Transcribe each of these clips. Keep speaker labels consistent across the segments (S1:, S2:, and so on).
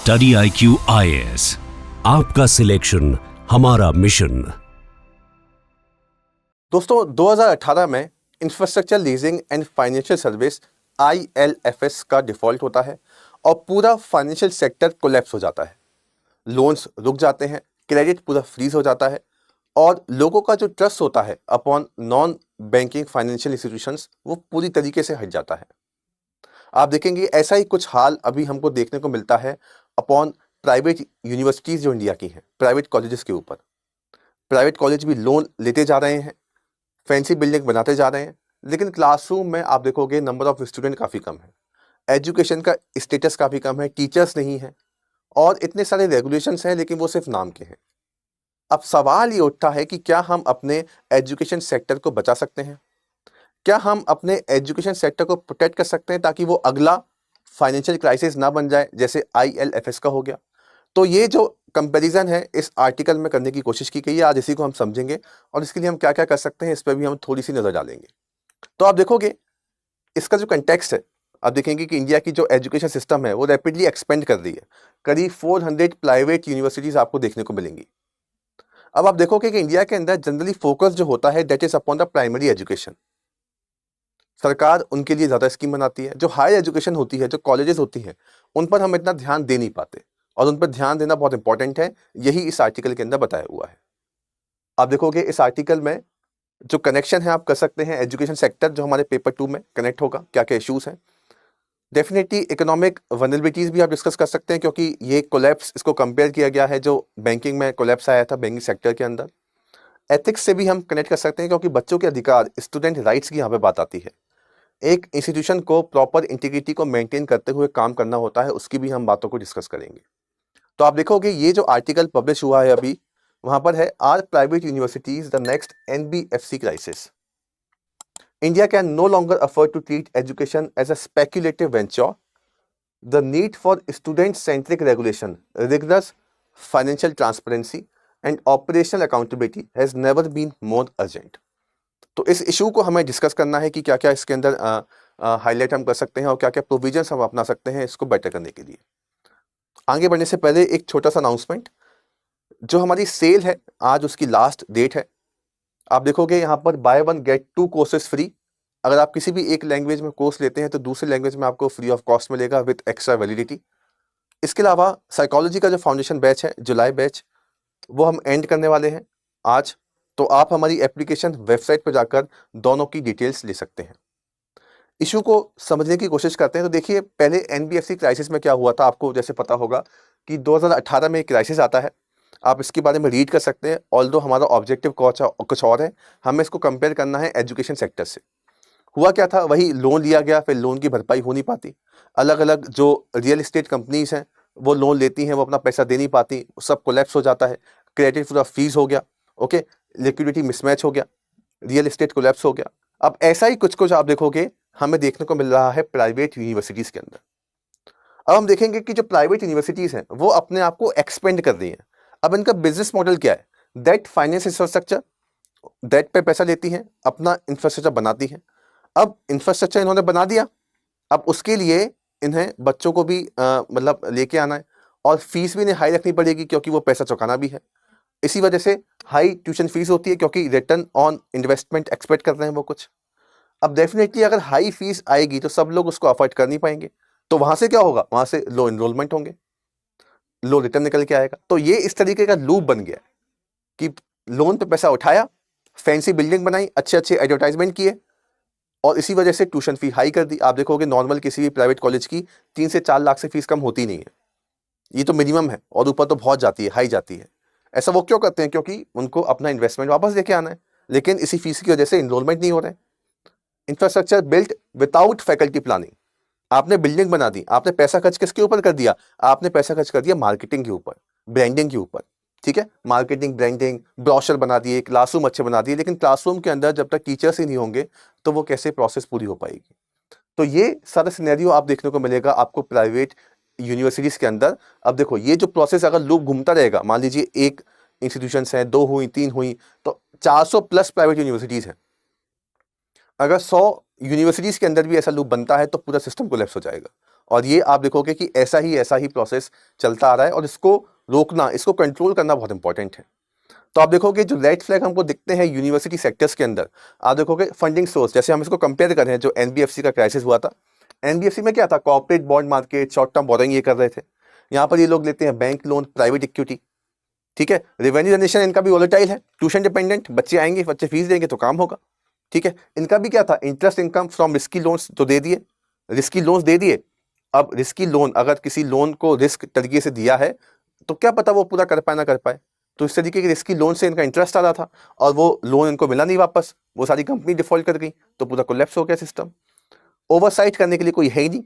S1: Study IQ IAS, आपका selection हमारा मिशन।
S2: दोस्तों 2018 में infrastructure leasing and financial service ILFS का डिफॉल्ट होता है और पूरा फाइनेंशियल सेक्टर कोलैप्स हो जाता है। लोन्स रुक जाते हैं, क्रेडिट पूरा फ्रीज हो जाता है और लोगों का जो ट्रस्ट होता है upon non banking financial institutions वो पूरी तरीके से हट जाता है। आप देखेंगे ऐसा ही कुछ हाल अभी हमको देखने को मिलता है अपॉन प्राइवेट यूनिवर्सिटीज़ जो इंडिया की हैं, प्राइवेट कॉलेजेस के ऊपर। प्राइवेट कॉलेज भी लोन लेते जा रहे हैं, फैंसी बिल्डिंग बनाते जा रहे हैं, लेकिन क्लासरूम में आप देखोगे नंबर ऑफ स्टूडेंट काफ़ी कम है, एजुकेशन का स्टेटस काफ़ी कम है, टीचर्स नहीं हैं और इतने सारे रेगुलेशंस हैं लेकिन वो सिर्फ नाम के हैं। अब सवाल ये उठता है कि क्या हम अपने एजुकेशन सेक्टर को बचा सकते हैं? क्या हम अपने एजुकेशन सेक्टर को प्रोटेक्ट कर सकते हैं ताकि वो अगला फाइनेंशियल क्राइसिस ना बन जाए जैसे ILFS का हो गया? तो ये जो कंपैरिजन है इस आर्टिकल में करने की कोशिश की गई है, आज इसी को हम समझेंगे और इसके लिए हम क्या क्या कर सकते हैं इस पर भी हम थोड़ी सी नज़र डालेंगे। तो आप देखोगे इसका जो कंटेक्स्ट है, आप देखेंगे कि इंडिया की जो एजुकेशन सिस्टम है वो रैपिडली एक्सपेंड कर रही है। करीब 400 प्राइवेट यूनिवर्सिटीज़ आपको देखने को मिलेंगी। अब आप देखोगे कि इंडिया के अंदर जनरली फोकस जो होता है that is upon the primary education. सरकार उनके लिए ज़्यादा स्कीम बनाती है। जो हायर एजुकेशन होती है, जो कॉलेजेस होती हैं, उन पर हम इतना ध्यान दे नहीं पाते और उन पर ध्यान देना बहुत इंपॉर्टेंट है। यही इस आर्टिकल के अंदर बताया हुआ है। आप देखोगे इस आर्टिकल में जो कनेक्शन है आप कर सकते हैं एजुकेशन सेक्टर जो हमारे पेपर 2 में कनेक्ट होगा, क्या क्या इश्यूज हैं। डेफिनेटली इकोनॉमिक वनरेबिलिटीज भी आप डिस्कस कर सकते हैं क्योंकि ये कोलैप्स इसको कंपेयर किया गया है जो बैंकिंग में कोलैप्स आया था बैंकिंग सेक्टर के अंदर। एथिक्स से भी हम कनेक्ट कर सकते हैं क्योंकि बच्चों के अधिकार, स्टूडेंट राइट्स की यहाँ पे बात आती है। एक इंस्टीट्यूशन को प्रॉपर इंटीग्रिटी को मेंटेन करते हुए काम करना होता है, उसकी भी हम बातों को डिस्कस करेंगे। तो आप देखोगे ये जो आर्टिकल पब्लिश हुआ है अभी, वहां पर है are private universities the next NBFC crisis. India can no longer afford to treat education as a speculative venture. The need for student centric regulation, rigorous financial transparency and operational accountability has never been more urgent. तो इस issue को हमें discuss करना है कि क्या क्या इसके अंदर हाईलाइट हम कर सकते हैं और क्या क्या प्रोविजंस हम अपना सकते हैं इसको बेटर करने के लिए। आगे बढ़ने से पहले एक छोटा सा अनाउंसमेंट, जो हमारी सेल है आज उसकी लास्ट डेट है। आप देखोगे यहाँ पर बाय 1 गेट 2 कोर्सेज फ्री। अगर आप किसी भी एक लैंग्वेज में कोर्स लेते हैं तो दूसरी लैंग्वेज में आपको फ्री ऑफ कॉस्ट मिलेगा विद एक्स्ट्रा वैलिडिटी। इसके अलावा साइकोलॉजी का जो फाउंडेशन बैच है, जुलाई बैच, वो हम एंड करने वाले हैं आज। तो आप हमारी एप्लीकेशन वेबसाइट पर जाकर दोनों की डिटेल्स ले सकते हैं। इशू को समझने की कोशिश करते हैं। तो देखिए पहले NBFC क्राइसिस में क्या हुआ था, आपको जैसे पता होगा कि 2018 में एक क्राइसिस आता है। आप इसके बारे में रीड कर सकते हैं। ऑल्दो हमारा ऑब्जेक्टिव कुछ और है, हमें इसको कंपेयर करना है एजुकेशन सेक्टर से। हुआ क्या था, वही लोन लिया गया, फिर लोन की भरपाई हो नहीं पाती। अलग अलग जो रियल एस्टेट कंपनीज हैं वो लोन लेती हैं, वो अपना पैसा दे नहीं पाती, सब कोलैप्स हो जाता है, क्रेडिट पूरा फ्रीज हो गया, ओके, लिक्विडिटी मिसमैच हो गया, रियल एस्टेट कोलैप्स हो गया। अब ऐसा ही कुछ कुछ आप देखोगे हमें देखने को मिल रहा है प्राइवेट यूनिवर्सिटीज़ के अंदर। अब हम देखेंगे कि जो प्राइवेट यूनिवर्सिटीज़ हैं वो अपने आप को एक्सपेंड कर रही हैं। अब इनका बिजनेस मॉडल क्या है, दैट फाइनेंस इंफ्रास्ट्रक्चर, दैट पे पैसा लेती हैं, अपना इंफ्रास्ट्रक्चर बनाती हैं। अब इंफ्रास्ट्रक्चर इन्होंने बना दिया, अब उसके लिए इन्हें बच्चों को भी मतलब लेके आना है और फीस भी इन्हें हाई रखनी पड़ेगी क्योंकि वो पैसा चुकाना भी है। इसी वजह से हाई ट्यूशन फीस होती है क्योंकि रिटर्न ऑन इन्वेस्टमेंट एक्सपेक्ट कर रहे हैं वो कुछ। अब डेफिनेटली अगर हाई फीस आएगी तो सब लोग उसको अफोर्ड कर नहीं पाएंगे, तो वहां से क्या होगा, वहां से लो एनरोलमेंट होंगे, लो रिटर्न निकल के आएगा। तो ये इस तरीके का लूप बन गया कि लोन पे पैसा उठाया, फैंसी बिल्डिंग बनाई, अच्छे अच्छे एडवर्टाइजमेंट किए और इसी वजह से ट्यूशन फी हाई कर दी। आप देखोगे नॉर्मल किसी भी प्राइवेट कॉलेज की 3 से 4 लाख से फीस कम होती नहीं है, ये तो मिनिमम है और ऊपर तो बहुत जाती है, हाई जाती है। ऐसा वो क्यों करते हैं, क्योंकि उनको अपना इन्वेस्टमेंट वापस लेके आना है, लेकिन इसी फीस की वजह से इनरोलमेंट नहीं हो रहे। Infrastructure built without faculty planning, आपने बिल्डिंग बना दी, आपने पैसा खर्च किसके ऊपर कर दिया, आपने पैसा खर्च कर दिया मार्केटिंग के ऊपर, ब्रांडिंग के ऊपर, ठीक है, मार्केटिंग, ब्रांडिंग, ब्रोशर बना दिए, क्लासरूम अच्छे बना दिए, लेकिन क्लासरूम के अंदर जब तक टीचर्स ही नहीं होंगे तो वो कैसे प्रोसेस पूरी हो पाएगी। तो ये सारा सिनेरियो आप देखने को मिलेगा आपको प्राइवेट यूनिवर्सिटीज़ के अंदर। अब देखो ये जो प्रोसेस अगर लूप घूमता रहेगा, मान लीजिए एक इंस्टीट्यूशंस हैं, 2 हुई, 3 हुई, तो 400 प्लस प्राइवेट यूनिवर्सिटीज़ हैं। अगर 100 यूनिवर्सिटीज़ के अंदर भी ऐसा लूप बनता है तो पूरा सिस्टम कोलैप्स हो जाएगा और ये आप देखोगे कि ऐसा ही प्रोसेस चलता आ रहा है और इसको रोकना, इसको कंट्रोल करना बहुत इंपॉर्टेंट है। तो आप देखोगे जो रेड फ्लैग हमको दिखते हैं यूनिवर्सिटी सेक्टर्स के अंदर, आप देखोगे फंडिंग सोर्स, जैसे हम इसको कंपेयर करें जो एनबीएफसी का क्राइसिस हुआ था, एनबीएफसी में क्या था, corporate bond market, short term borrowing ये कर रहे थे। यहाँ पर ये लोग लेते हैं बैंक लोन, प्राइवेट इक्विटी, ठीक है। रेवेन्यू जनरेशन इनका भी वोलेटाइल है, ट्यूशन डिपेंडेंट, बच्चे आएंगे, बच्चे फीस देंगे तो काम होगा, ठीक है। इनका भी क्या था, interest income from risky loans तो दे दिए, रिस्की लोन्स दे दिए। अब रिस्की लोन, अगर किसी लोन को रिस्क तरीके से दिया है तो क्या पता वो पूरा कर पाए ना कर पाए, तो इस तरीके के रिस्की लोन से इनका इंटरेस्ट आ रहा था और वो लोन इनको मिला नहीं वापस, वो सारी कंपनी डिफॉल्ट कर गई, तो पूरा कोलैप्स हो गया सिस्टम। ओवरसाइट करने के लिए कोई है ही नहीं।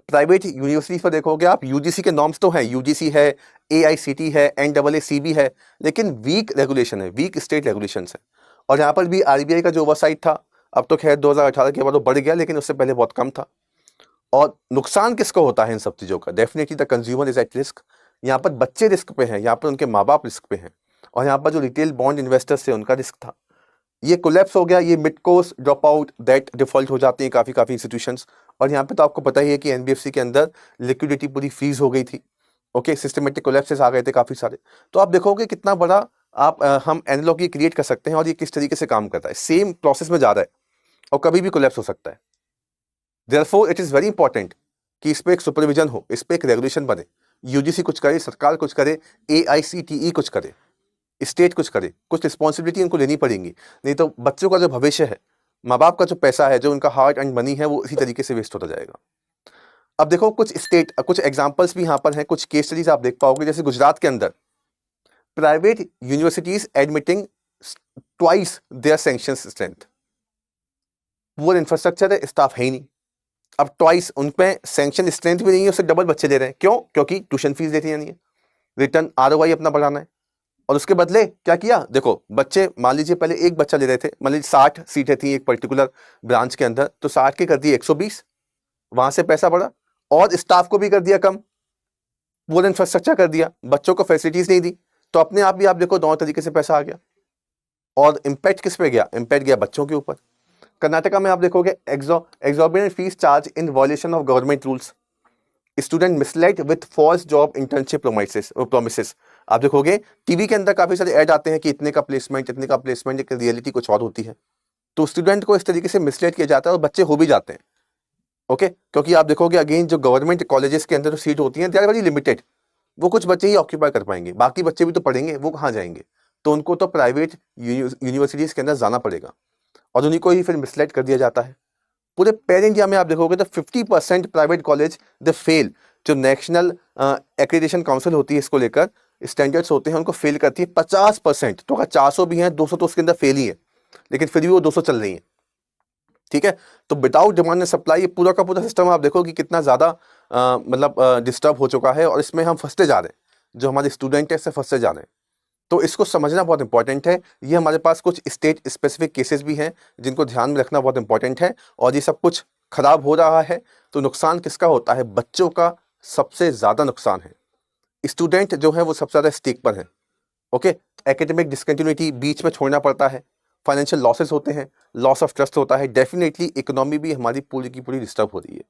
S2: प्राइवेट यूनिवर्सिटीज पर देखोगे आप, यूजीसी के नॉर्म्स तो हैं, यूजीसी है, एआईसीटी है, एनएएसीबी है, लेकिन वीक रेगुलेशन है, वीक स्टेट रेगुलेशन है। और यहाँ पर भी आरबीआई का जो ओवरसाइट था, अब तो खैर 2018 के बाद वो बढ़ गया, लेकिन उससे पहले बहुत कम था। और नुकसान किसको होता है इन सब चीज़ों का, definitely the consumer is at risk. यहाँ पर बच्चे रिस्क पे हैं, यहाँ पर उनके माँ बाप रिस्क पे हैं, और यहाँ पर जो रिटेल बॉन्ड इन्वेस्टर्स थे उनका रिस्क था। ये कोलैप्स हो गया, ये mid course drop out that default हो जाते हैं काफ़ी इंस्टीट्यूशंस। और यहाँ पे तो आपको पता ही है कि एनबीएफसी के अंदर लिक्विडिटी पूरी फ्रीज हो गई थी, ओके, सिस्टमेटिक कोलैप्सेस आ गए थे काफ़ी सारे। तो आप देखोगे कितना बड़ा हम एनालॉजी क्रिएट कर सकते हैं और ये किस तरीके से काम करता है, सेम प्रोसेस में जा रहा है और कभी भी कोलैप्स हो सकता है। Therefore it is very important कि इस पर एक सुपरविजन हो, इस पर एक रेगुलेशन बने, यूजीसी कुछ करे, सरकार कुछ करे, एआईसीटीई कुछ करे, स्टेट कुछ करे, कुछ रिस्पॉन्सिबिलिटी उनको लेनी पड़ेंगी, नहीं तो बच्चों का जो भविष्य है, माँ बाप का जो पैसा है, जो उनका हार्ड एंड मनी है, वो इसी तरीके से वेस्ट होता जाएगा। अब देखो कुछ एग्जांपल्स भी यहाँ पर हैं, कुछ केस स्टडीज आप देख पाओगे, जैसे गुजरात के अंदर private universities admitting twice their sanction strength, poor infrastructure है, स्टाफ है ही नहीं, अब ट्वाइस उन पे सैंक्शन स्ट्रेंथ भी नहीं है, उससे डबल बच्चे दे रहे हैं, क्यों? क्योंकि ट्यूशन फीस देती नहीं है, रिटर्न आरओआई अपना बढ़ाना है। और उसके बदले क्या किया, देखो बच्चे, मान लीजिए पहले एक बच्चा ले रहे थे, मान लीजिए 60 सीटें थी एक पर्टिकुलर ब्रांच के अंदर, तो 60 के कर दिए 120, वहां से पैसा बढ़ा, और स्टाफ को भी कर दिया कम, पूरा इंफ्रास्ट्रक्चर कर दिया, बच्चों को फैसिलिटीज नहीं दी, तो अपने आप भी आप देखो दोनों तरीके से पैसा आ गया। और इम्पैक्ट किस पे गया? इम्पैक्ट गया बच्चों के ऊपर। कर्नाटका में आप देखोगे exorbitant fees charge in violation of government rules, student misled with false job internship promises. आप देखोगे टीवी के अंदर काफी सारे ऐड आते हैं कि इतने का प्लेसमेंट, इतने का प्लेसमेंट, एक रियलिटी कुछ और होती है। तो स्टूडेंट को इस तरीके से मिसलेड किया जाता है और बच्चे हो भी जाते हैं, ओके। क्योंकि आप देखोगे अगेन जो गवर्नमेंट कॉलेजेस के अंदर जो सीट होती हैं दे आर वेरी लिमिटेड, वो कुछ बच्चे ही ऑक्यूपाई कर पाएंगे, बाकी बच्चे भी तो पढ़ेंगे, वो कहाँ जाएंगे? तो उनको तो प्राइवेट यूनिवर्सिटीज के अंदर जाना पड़ेगा और उन्हीं को ही फिर मिसलेड कर दिया जाता है। पूरे पैन इंडिया में आप देखोगे तो 50% प्राइवेट कॉलेज दे फेल, जो नेशनल एक्रेडिटेशन काउंसिल होती है इसको लेकर स्टैंडर्ड्स होते हैं, उनको फेल करती है 50%। तो अगर 400 भी हैं, 200 तो उसके अंदर फेल ही है, लेकिन फिर भी वो 200 चल रही है, ठीक है। तो विदाउट डिमांड एंड सप्लाई ये पूरा का पूरा सिस्टम आप देखो कि कितना ज़्यादा मतलब डिस्टर्ब हो चुका है, और इसमें हम फंसते जा रहे हैं, जो हमारे स्टूडेंट है इससे फंसते जा रहे हैं। तो इसको समझना बहुत इंपॉर्टेंट है। ये हमारे पास कुछ स्टेट स्पेसिफिक केसेस भी हैं जिनको ध्यान में रखना बहुत इंपॉर्टेंट है। और ये सब कुछ खराब हो रहा है तो नुकसान किसका होता है? बच्चों का सबसे ज़्यादा नुकसान है। स्टूडेंट जो है वो सबसे ज़्यादा स्टेक पर है, ओके। एकेडमिक डिसकंटिन्यूटी बीच में छोड़ना पड़ता है, फाइनेंशियल लॉसेस होते हैं, लॉस ऑफ ट्रस्ट होता है, डेफिनेटली इकोनॉमी भी हमारी पूरी की पूरी डिस्टर्ब हो रही है।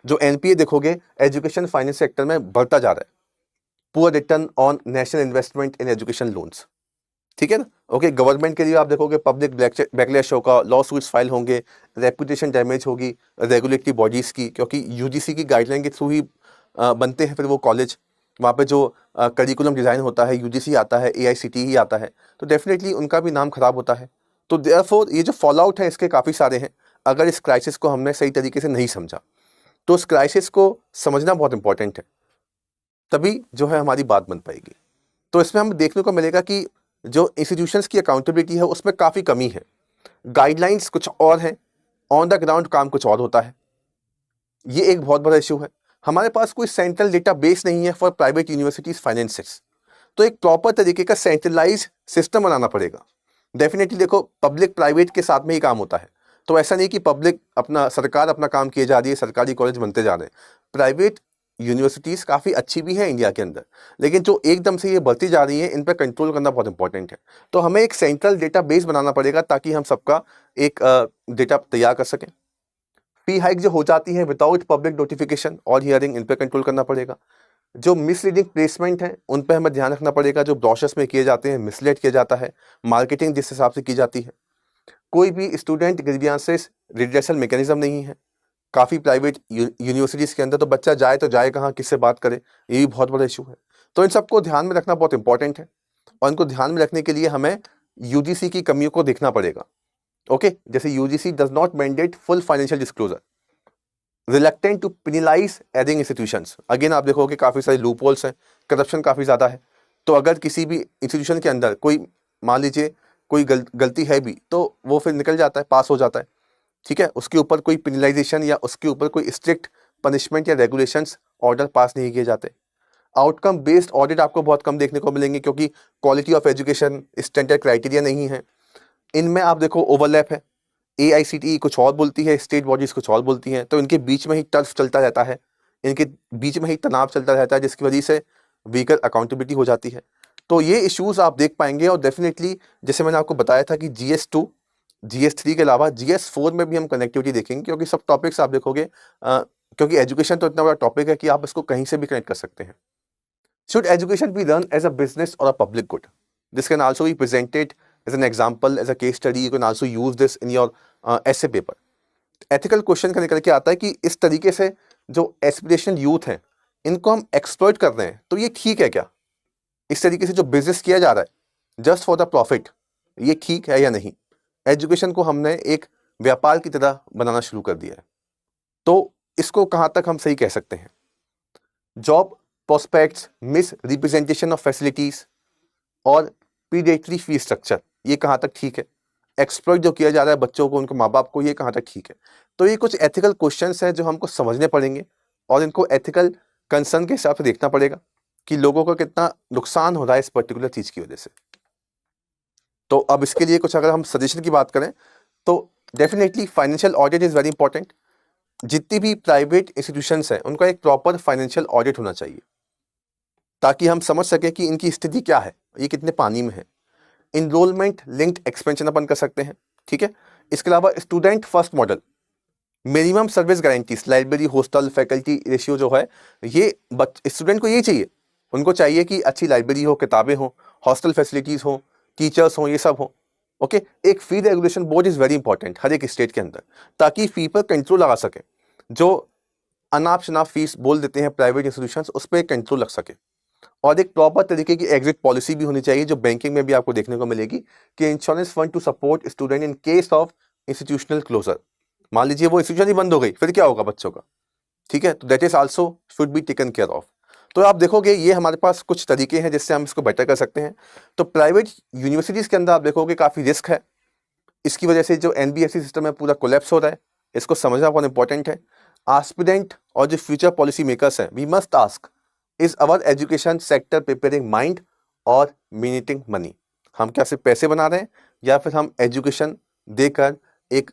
S2: जो एनपीए देखोगे एजुकेशन फाइनेंस सेक्टर में बढ़ता जा रहा है, poor return on national investment in education loans, ठीक है ना, ओके। गवर्नमेंट के लिए आप देखोगे पब्लिक बैकलैश होगा, लॉ सूट्स फाइल होंगे, रेपुटेशन डैमेज होगी रेगुलेटरी बॉडीज़ की, क्योंकि यूजीसी की गाइडलाइन के थ्रू ही बनते हैं फिर वो कॉलेज, वहाँ पे जो करिकुलम डिज़ाइन होता है यूजीसी आता है, एआईसीटीई आता है, तो डेफिनेटली उनका भी नाम खराब होता है। तो देयरफॉर ये जो फॉल आउट है इसके काफ़ी सारे हैं। अगर इस क्राइसिस को हमने सही तरीके से नहीं समझा तो उस क्राइसिस को समझना बहुत इंपॉर्टेंट है, तभी जो है हमारी बात बन पाएगी। तो इसमें हमें देखने को मिलेगा कि जो इंस्टीट्यूशंस की अकाउंटेबिलिटी है उसमें काफ़ी कमी है, गाइडलाइंस कुछ और हैं, ऑन द ग्राउंड काम कुछ और होता है। ये एक बहुत बड़ा इशू है। हमारे पास कोई सेंट्रल डेटा बेस नहीं है फॉर प्राइवेट यूनिवर्सिटीज फाइनेंसेस, तो एक प्रॉपर तरीके का सेंट्रलाइज सिस्टम बनाना पड़ेगा। डेफिनेटली देखो पब्लिक प्राइवेट के साथ में ही काम होता है, तो ऐसा नहीं कि सरकार अपना काम किए जा रही है, सरकारी कॉलेज बनते जा रहे हैं। प्राइवेट यूनिवर्सिटीज़ काफ़ी अच्छी भी हैं इंडिया के अंदर, लेकिन जो एकदम से ये बढ़ती जा रही है इन पर कंट्रोल करना बहुत इंपॉर्टेंट है। तो हमें एक सेंट्रल डेटा बेस बनाना पड़ेगा ताकि हम सबका एक डेटा तैयार कर सकें। फी हाइक जो हो जाती है विदाउट पब्लिक नोटिफिकेशन और हियरिंग, इन पर कंट्रोल करना पड़ेगा। जो मिसलीडिंग प्लेसमेंट है उन पर हमें ध्यान रखना पड़ेगा। जो ब्रोशर्स में किए जाते हैं, मिसलीड किया जाता है, मार्केटिंग जिस हिसाब से की जाती है। कोई भी स्टूडेंट ग्रीवियंसेस रिड्रेसल मैकेनिज्म नहीं है। काफ़ी प्राइवेट यूनिवर्सिटीज़ के अंदर तो बच्चा जाए तो जाए कहाँ, किससे बात करे, ये भी बहुत बड़ा इशू है। तो इन सबको ध्यान में रखना बहुत इंपॉर्टेंट है और इनको ध्यान में रखने के लिए हमें यूजीसी की कमियों को देखना पड़ेगा। ओके, जैसे UGC does not mandate full financial disclosure, reluctant to penalize erring institutions. Again आप देखोगे काफ़ी सारे लूप होल्स हैं, करप्शन काफ़ी ज़्यादा है। तो अगर किसी भी इंस्टीट्यूशन के अंदर कोई मान लीजिए कोई गलती है भी तो वो फिर निकल जाता है, पास हो जाता है, ठीक है। उसके ऊपर कोई पेनलाइजेशन या उसके ऊपर कोई स्ट्रिक्ट पनिशमेंट या रेगुलेशंस ऑर्डर पास नहीं किए जाते। आउटकम बेस्ड ऑडिट आपको बहुत कम देखने को मिलेंगे क्योंकि quality of education standard criteria नहीं है। इनमें आप देखो ओवरलैप है, AICTE कुछ और बोलती है, स्टेट बॉडीज कुछ और बोलती हैं, तो इनके बीच में ही टर्फ चलता रहता है, इनके बीच में ही तनाव चलता रहता है, जिसकी वजह से वीकर अकाउंटेबिलिटी हो जाती है। तो ये इश्यूज आप देख पाएंगे और डेफिनेटली जैसे मैंने आपको बताया था कि GS2 GS3 के अलावा GS4 में भी हम कनेक्टिविटी देखेंगे क्योंकि सब टॉपिक्स आप देखोगे क्योंकि एजुकेशन तो इतना बड़ा टॉपिक है कि आप इसको कहीं से भी कनेक्ट कर सकते हैं। Should education be run as a business or a public good? This can also be presented as an example, as a case study. You can also use this in your essay paper. Ethical question का निकल के आता है कि इस तरीके से जो एस्पिरेशनल यूथ हैं इनको हम एक्सप्लॉइट कर रहे हैं तो ये ठीक है क्या? इस तरीके से जो बिजनेस किया जा रहा है जस्ट फॉर द प्रॉफिट, ये ठीक है या नहीं? एजुकेशन को हमने एक व्यापार की तरह बनाना शुरू कर दिया है, तो इसको कहाँ तक हम सही कह सकते हैं? Job prospects, miss representation of facilities और प्रीडेटरी फी स्ट्रक्चर, ये कहाँ तक ठीक है? एक्सप्लॉइट जो किया जा रहा है बच्चों को, उनके माँ बाप को, ये कहाँ तक ठीक है? तो ये कुछ एथिकल क्वेश्चंस हैं जो हमको समझने पड़ेंगे और इनको एथिकल कंसर्न के हिसाब से देखना पड़ेगा कि लोगों को कितना नुकसान हो रहा है इस पर्टिकुलर चीज़ की वजह से। तो अब इसके लिए कुछ अगर हम सजेशन की बात करें तो definitely financial audit is very important. जितनी भी प्राइवेट इंस्टीट्यूशंस हैं उनका एक प्रॉपर फाइनेंशियल ऑडिट होना चाहिए ताकि हम समझ सकें कि इनकी स्थिति क्या है, ये कितने पानी में है। इनरोलमेंट लिंक्ड एक्सपेंशन अपन कर सकते हैं, ठीक है। इसके अलावा student first model, minimum service guarantees, library, hostel, faculty ratio जो है ये स्टूडेंट को ये चाहिए। उनको चाहिए कि अच्छी लाइब्रेरी हो, किताबें हो, हॉस्टल फैसिलिटीज़ हो, टीचर्स हो, ये सब हो। ओके, एक fee regulation board is very important हर एक स्टेट के अंदर ताकि फी पर कंट्रोल लगा सके। जो अनाप शनाप फीस बोल देते हैं प्राइवेट इंस्टीट्यूशंस, उस पर कंट्रोल लग सके। और एक प्रॉपर तरीके की एग्जिट पॉलिसी भी होनी चाहिए जो बैंकिंग में भी आपको देखने को मिलेगी कि insurance fund to support student in case of institutional closure. मान लीजिए वो इंस्टीट्यूशन ही बंद हो गई, फिर क्या होगा बच्चों का, ठीक है। तो that is also should be taken care of. तो आप देखोगे ये हमारे पास कुछ तरीके हैं जिससे हम इसको बेटर कर सकते हैं। तो प्राइवेट यूनिवर्सिटीज़ के अंदर आप देखोगे काफ़ी रिस्क है, इसकी वजह से जो NBFC सिस्टम है पूरा कोलैप्स हो रहा है, इसको समझना बहुत इंपॉर्टेंट है। एस्पिरेंट और जो फ्यूचर पॉलिसी मेकर्स हैं, we must ask, is our education sector preparing mind और मीनिंग मनी? हम क्या सिर्फ पैसे बना रहे हैं या फिर हम एजुकेशन देकर एक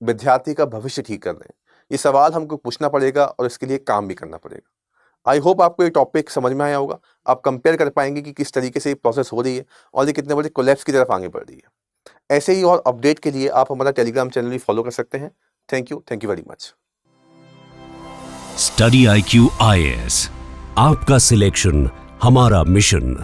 S2: विद्यार्थी का भविष्य ठीक कर रहे हैं? ये सवाल हमको पूछना पड़ेगा और इसके लिए काम भी करना पड़ेगा। आई होप आपको ये टॉपिक समझ में आया होगा। आप कंपेयर कर पाएंगे कि किस तरीके से ये प्रोसेस हो रही है और ये कितने बड़े कोलैप्स की तरफ आगे बढ़ रही है। ऐसे ही और अपडेट के लिए आप हमारा टेलीग्राम चैनल भी फॉलो कर सकते हैं। Thank you very much.
S1: Study IQ IAS, आपका सिलेक्शन हमारा मिशन।